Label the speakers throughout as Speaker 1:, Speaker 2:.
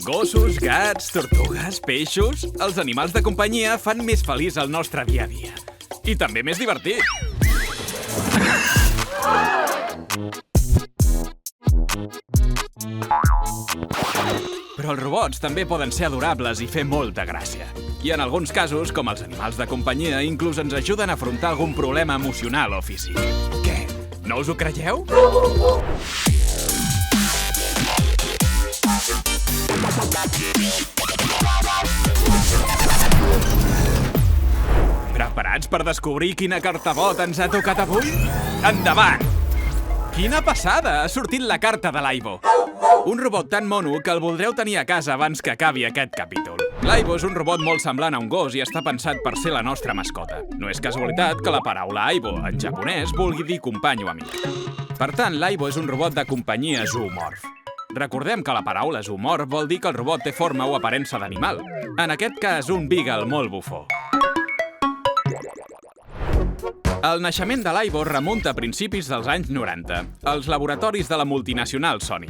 Speaker 1: Gossos, gats, tortugues, peixos... Els animals de companyia fan més feliç el nostre dia a dia. I també més divertit. Però els robots també poden ser adorables i fer molta gràcia. I en alguns casos, com els animals de companyia, inclús ens ajuden a afrontar algun problema emocional o físic. Què? No us ho creieu? Preparats per descobrir quina carta bot ens ha tocat avui? Endavant! Quina passada! Ha sortit la carta de l'Aibo. Un robot tan mono que el voldreu tenir a casa abans que acabi aquest capítol. L'Aibo és un robot molt semblant a un gos i està pensat per ser la nostra mascota. No és casualitat que la paraula Aibo, en japonès, vulgui dir company o amic. Per tant, l'Aibo és un robot de companyia zoomorf. Recordem que la paraula zoomorf vol dir que el robot té forma o aparença d'animal. En aquest cas, un beagle molt bufó. El naixement de l'Aibo remunta a principis dels anys 90, als laboratoris de la multinacional Sony.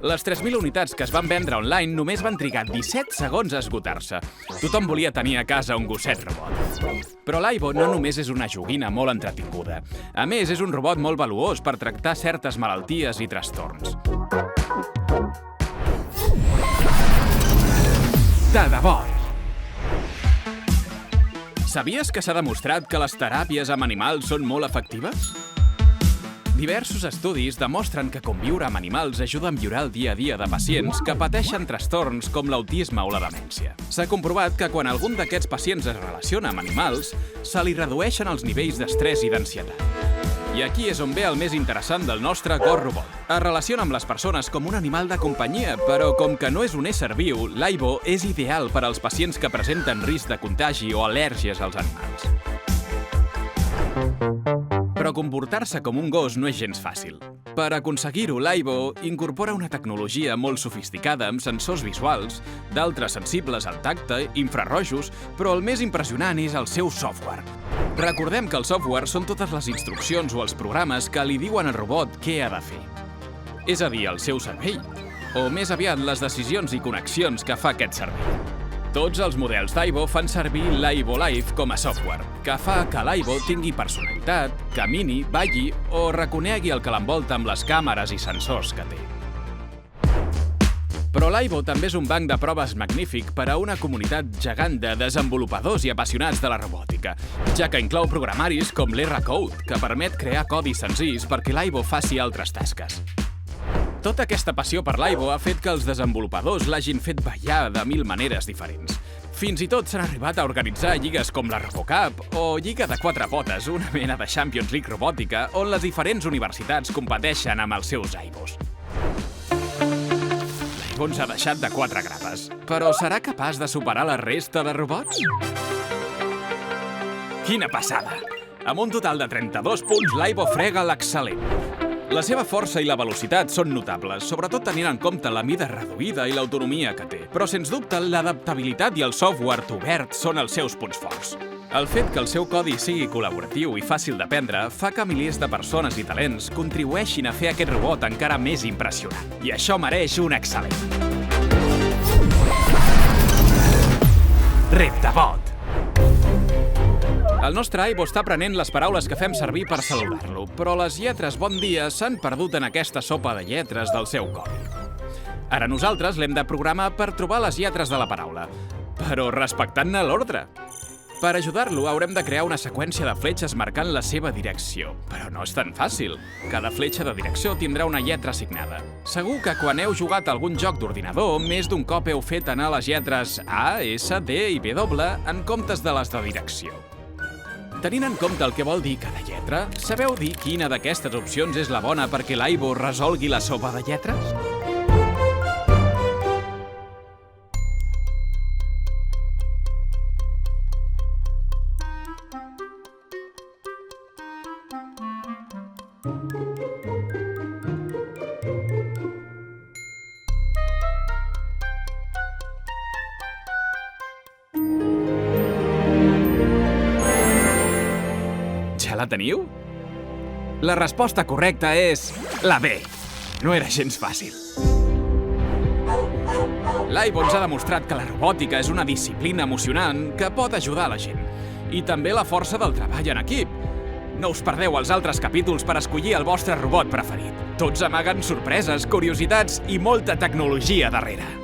Speaker 1: Les 3.000 unitats que es van vendre online només van trigar 17 segons a esgotar-se. Tothom volia tenir a casa un gosset robot. Però l'Aibo no només és una joguina molt entretinguda. A més, és un robot molt valuós per tractar certes malalties i trastorns. De debò! Sabies que s'ha demostrat que les teràpies amb animals són molt efectives? Diversos estudis demostren que conviure amb animals ajuda a millorar el dia a dia de pacients que pateixen trastorns com l'autisme o la demència. S'ha comprovat que quan algun d'aquests pacients es relaciona amb animals, se li redueixen els nivells d'estrès i d'ansietat. I aquí és on ve el més interessant del nostre Gos Robot. Es relaciona amb les persones com un animal de companyia, però com que no és un ésser viu, l'Aibo és ideal per als pacients que presenten risc de contagi o al·lèrgies als animals. Però comportar-se com un gos no és gens fàcil. Per aconseguir-ho, l'Aibo incorpora una tecnologia molt sofisticada amb sensors visuals, d'altres sensibles al tacte, infrarrojos, però el més impressionant és el seu software. Recordem que el software són totes les instruccions o els programes que li diuen al robot què ha de fer. És a dir, el seu cervell, o més aviat les decisions i connexions que fa aquest cervell. Tots els models d'Aibo fan servir l'Aibo Life com a software, que fa que l'Aibo tingui personalitat, camini, balli o reconegui el que l'envolta amb les càmeres i sensors que té. Però l'Aibo també és un banc de proves magnífic per a una comunitat gegant de desenvolupadors i apassionats de la robòtica, ja que inclou programaris com l'R-Code, que permet crear codis senzills perquè l'Aibo faci altres tasques. Tota aquesta passió per l'Aibo ha fet que els desenvolupadors l'hagin fet ballar de 1000 maneres diferents. Fins i tot s'han arribat a organitzar lligues com la RoboCup o Lliga de 4 potes, una mena de Champions League robòtica, on les diferents universitats competeixen amb els seus Aibos. L'Aibo ens ha deixat de 4 grapes, però serà capaç de superar la resta de robots? Quina passada! Amb un total de 32 punts, l'Aibo frega l'excel·lent. La seva força i la velocitat són notables, sobretot tenint en compte la mida reduïda i l'autonomia que té. Però, sens dubte, l'adaptabilitat i el software obert són els seus punts forts. El fet que el seu codi sigui col·laboratiu i fàcil d'aprendre fa que milers de persones i talents contribueixin a fer aquest robot encara més impressionant. I això mereix un excel·lent. Reptabot. El nostre Aibo està aprenent les paraules que fem servir per saludar-lo, però les lletres bon dia s'han perdut en aquesta sopa de lletres del seu codi. Ara nosaltres l'hem de programar per trobar les lletres de la paraula, però respectant-ne l'ordre. Per ajudar-lo haurem de crear una seqüència de fletxes marcant la seva direcció, però no és tan fàcil. Cada fletxa de direcció tindrà una lletra assignada. Segur que quan heu jugat a algun joc d'ordinador, més d'un cop heu fet anar les lletres A, S, D i W en comptes de les de direcció. Tenint en compte el que vol dir cada lletra, sabeu dir quina d'aquestes opcions és la bona perquè l'Aibo resolgui la sopa de lletres? Ja la teniu? La resposta correcta és la B. No era gens fàcil. L'iBot ens ha demostrat que la robòtica és una disciplina emocionant que pot ajudar a la gent. I també la força del treball en equip. No us perdeu els altres capítols per escollir el vostre robot preferit. Tots amaguen sorpreses, curiositats i molta tecnologia darrere.